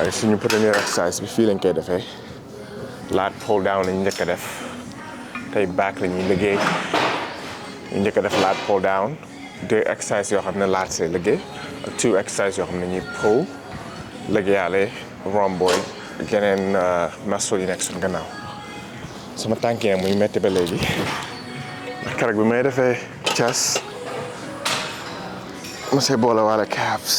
waaye suñu premier exercice bi fii lañ koy defee lat pull down lañ njëkk a def tey back la ñuy liggéey ñu njëkk a def lat pull down 2 exercices yoo xam ne lat c'est liggéey ak 2 exercices yoo xam ne ñuy pull liggéeyaale rhomboid geneen muscle yi nekk suñu gannaaw sama tànk yi muy metti ba léegi ndax keroog bi may defee chest ma see boole waale calves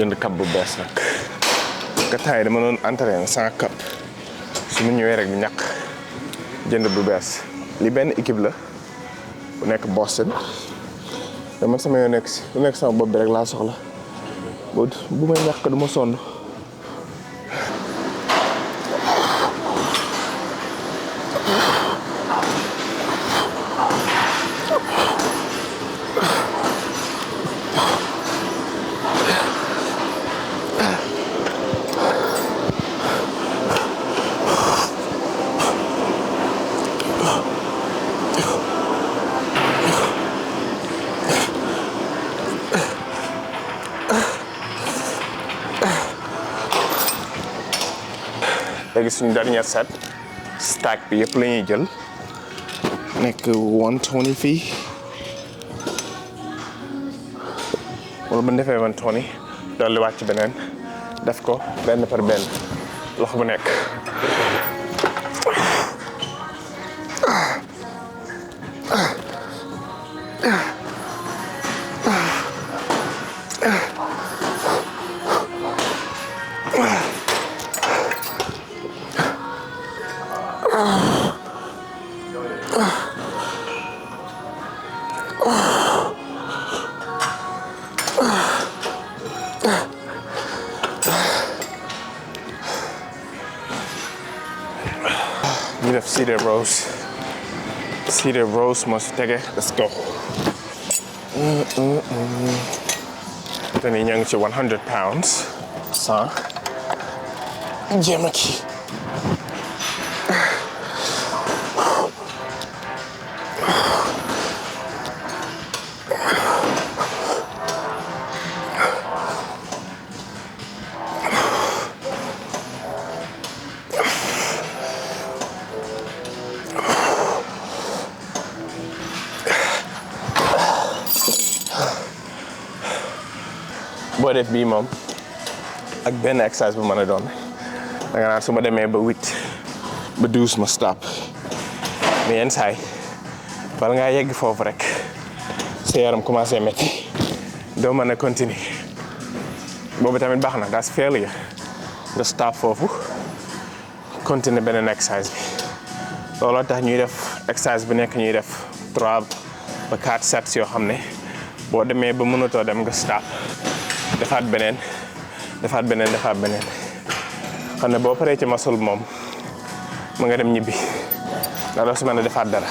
jënd cup bu bees nag gataay yi dama doon entraîné sans cup su mu ñëwee rek di ñàkk jënd bu bees li benn équipe la bu nekk Boston mais man sama yoo nekk si lu nekk sama bopp bi rek laa soxla bu may ñàkk du ma sonn léegi suñu dernier set stack bi yëpp la ñuy jël nekk 120 fii wala bu ñu defee 120 dolli wàcc beneen def ko benn par benn loxo bu nekk. ñu def seated rows moo si tege let's go. te ni ñoo ngi ci 100 pounds 100 jéem a kii boo def bii moom ak benn exercice bu mën a doon da nga naan su ma demee ba 8 ba 12 ma stop mais yenn saay bala ngaa yegg foofu rek sa yaram commencé métti doo mën a continuer boobu tamit baax na that's failure nga stop foofu continuer beneen exercice bi looloo tax ñuy def exercice bi nekk ñuy def 3 ba 4 sets yoo xam ne boo demee ba mënatoo dem nga stop defaat beneen xam ne boo paree ci muscle moom mu nga dem ñibbi ndax doo si mën a defaat dara.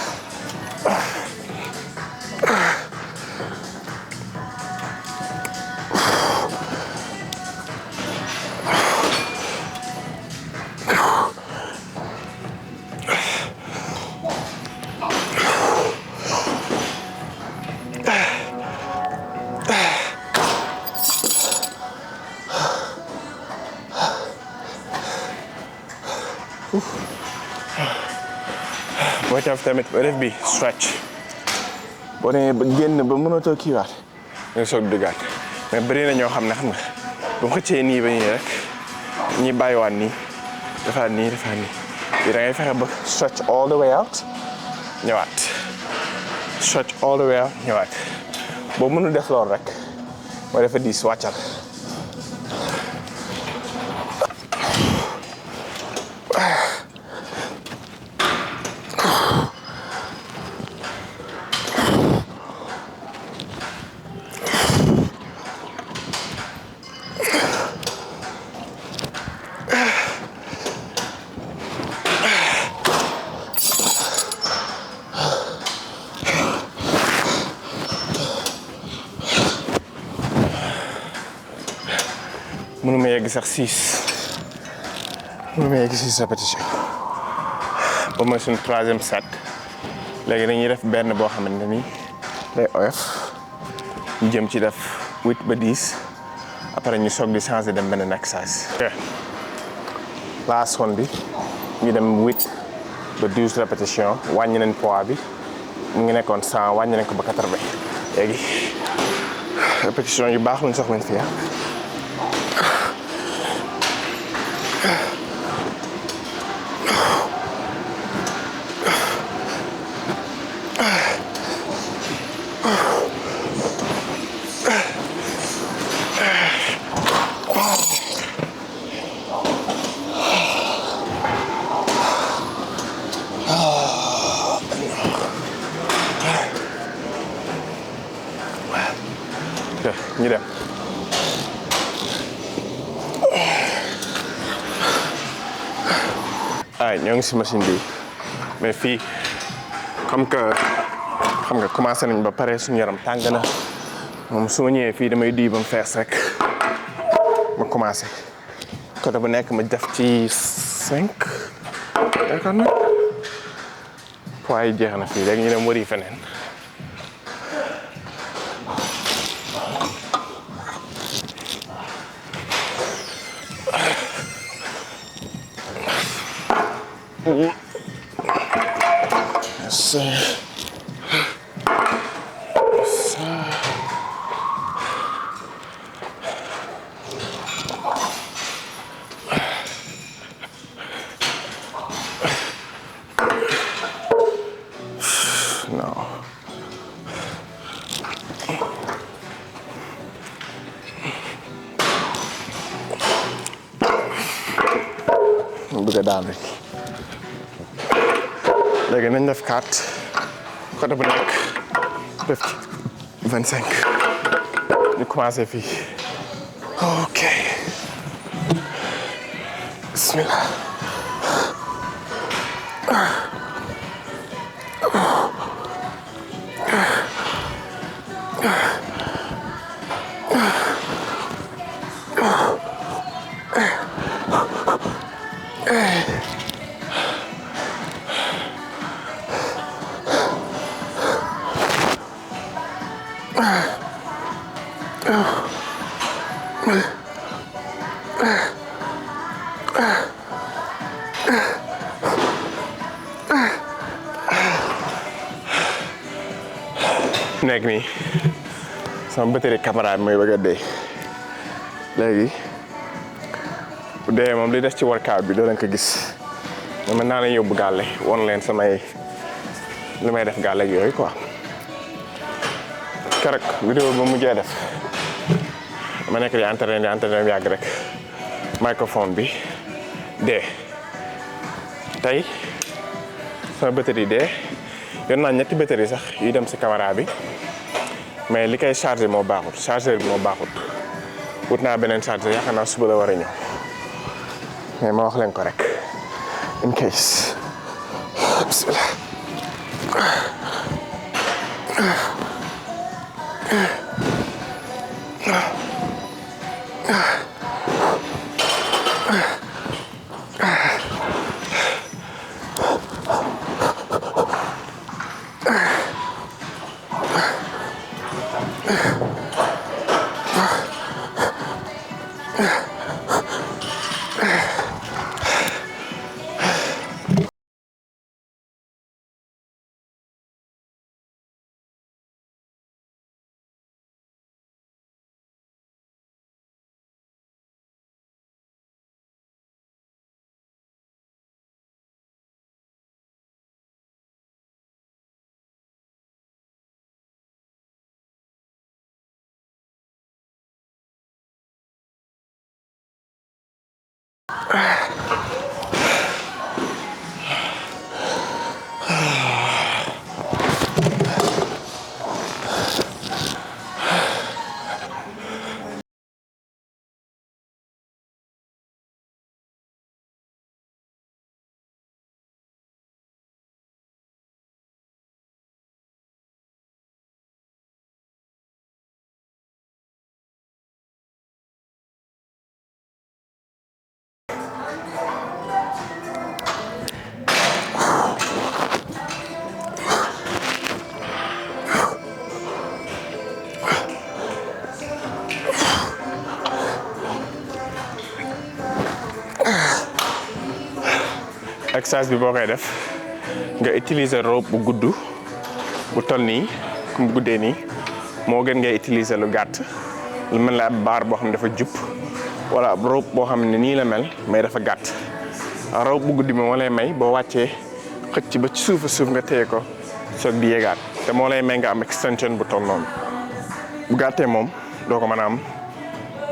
booy def tamit booy def bi stretch boo demee ba génn ba mënatoo kiiwaat nga soog duggaat mais bëri na ñoo xam ne xam nga bu mu xëccee nii ba nii rek ñi bàyyiwaat nii defaat nii bi da ngay fexe ba stretch all the way out ñëwaat stretch all the way out ñëwaat boo mënul def loolu rek moo defa diis wàccal. sax 6 mënuma yegg 6 répétition ba mooy suñu 3e set léegi dañuy def benn boo xamante ni day oyof ñu jëm ci def 8 ba 10 après ñu soog di changer dem beneen exercice. last one bi ñu dem 8 ba 12 répétition wàññi nañ poids bi mu ngi nekkoon 100 wàññi nañ ko ba 80 léegi répétition yu baax lañ soxla fii ñu dem ay ñoo ngi si machine bi mais fii comme que xam nga commencé nañ ba pare suñu yaram tàng na moom su ma ñëwee fii damay duy ba mu fees rek ma commencé côté bu nekk ma def ci 5 yaakaar na poids yi jeex na fii léegi ñu dem wëri feneen. Merci. Non. Bëgg a daan rek. léegi nañ def 4 côté bu nekk def ci 25 ñu commencé fii ok bismillah nekk nii sama batterie caméra bi mooy bëgg a dee léegi bu dee moom li des ci workout bi doo leen ko gis mais mën naa leen yóbbu gàlle won leen samay li may def gàlle ak yooyu quoi keroog vidéo ba mujjee def ma nekk di entraîné yàgg rek microphone bi dee tey sama batterie dee yor naa ñetti batterie sax yu dem si caméra bi mais li koy chargé moo baaxut chargeur bi moo baaxut wut naa beneen chargeur yaakaar naa suba la war a ñëw mais ma wax leen ko rek in case bismillah exercice bi boo koy def nga utiliser rope bu gudd bu toll nii ku mu guddee nii moo gën ngay utiliser lu gàtt lu mel ne ab baar boo xam ne dafa jub wala ab rope boo xam ne nii la mel mais dafa gàtt rope bu guddi bi moo lay may boo wàccee xëcc ba ci suuf nga téye ko soog di yéegaat te moo lay may nga am extension bu toll noonu bu gàttee moom doo ko mën a am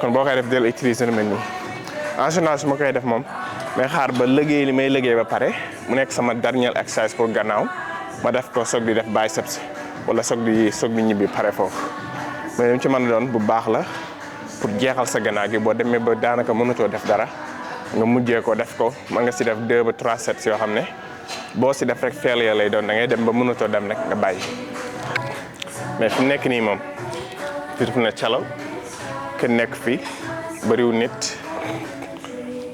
kon boo koy def del utiliser lu mel nii en général su ma koy def moom may xaar ba liggéey li may liggéey ba pare mu nekk sama dernier exercice pour gannaaw ma def ko soog di def biceps wala soog di ñibbi pare foofu mais li ci mën a doon bu baax la pour jeexal sa gannaaw gi boo demee ba daanaka mënatoo def dara nga mujjee ko def ko mën nga si def 2 ba 3 sets yoo xam ne boo si def rek failure lay doon da ngay dem ba mënatoo dem rek nga bàyyi mais fi mu nekk nii moom fi na calaw kenn nekk fi bëriwul nit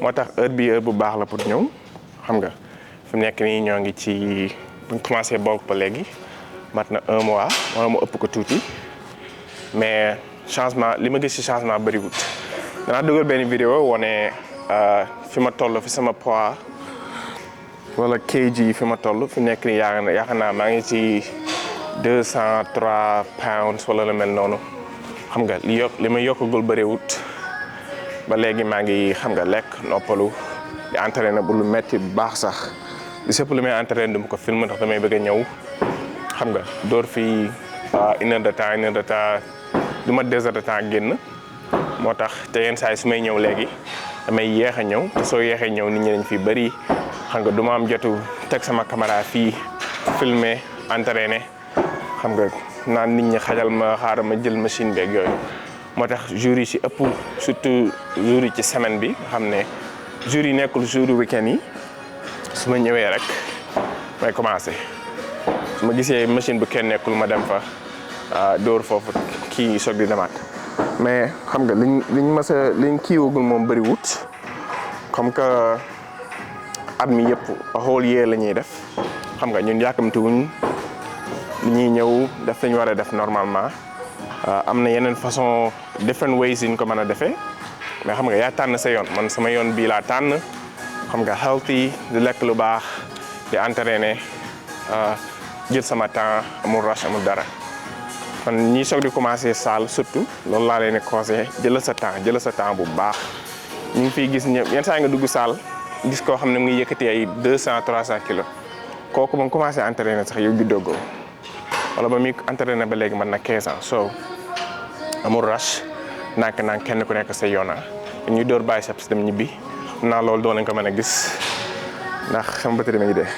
moo tax heure bu baax la pour ñëw xam nga fi mu nekk nii ñoo ngi ci buñ commencé bokk ba léegi mat na 1 mois wala mu ëpp ko tuuti mais changement li ma gis ci changement bëriwut danaa dugal benn vidéo wane fi ma toll fi sama poids wala kg fi ma toll fi nekk nii yaakaar naa maa ngi ci 203 pounds wala lu mel noonu xam nga li ma yokkagul bëriwut ba léegi maa ngi xam nga lekk noppalu di entraîné bu lu metti bu baax sax li sëpp lu may entraîné du ma ko film ndax damay bëgg a ñëw xam nga door fii 1 heure de temps du ma 2 heures de temps génn moo tax te yenn saa yi su may ñëw léegi damay yéex a ñëw te soo yéexee ñëw nit ñi dañ fi bëri xam nga du ma am jotu teg sama caméra fii filmer entraîné xam nga naan nit ñi xajal ma xaaral ma jël machine beeg yooyu moo tax jours yi ci ëpp surtout jours yi ci semaine bi xam ne jours yi nekkul jour week-end yi su ma ñëwee rek may commencé su ma gisee machine bu kenn nekkul ma dem fa dóor foofu kii soog di demaat mais xam nga liñ kiiwagul moom bëri wut comme que at mi yëpp whole year la ñuy def xam nga ñun yàkkamti wuñ li ñuy ñëw def lañu war a def normalement am na yeneen façon different ways yi ñu ko mën a defee mais xam nga yaa tànn sa yoon man sama yoon bii laa tànn xam nga healthy di lekk lu baax di entraîner jël sama temps amul rush amul dara kon ñi soog di commencer salle surtout loolu laa leen di conseillé jëlal sa temps bu baax ñu ngi fiy gis ñëpp yenn saa nga dugg salle gis koo xam ne mu ngi yëkkati ay 200 300 kilos kooku moom commencé entraîner sax yow juddóogoo wala ba muy entraîner ba léegi mën na 15 ans so amul rush nànk kenn ku nekk sa yoona ñuy door biceps dem ñibbi xam naa loolu doo leen ko mën a gis ndax sama bëtt dama ngi dee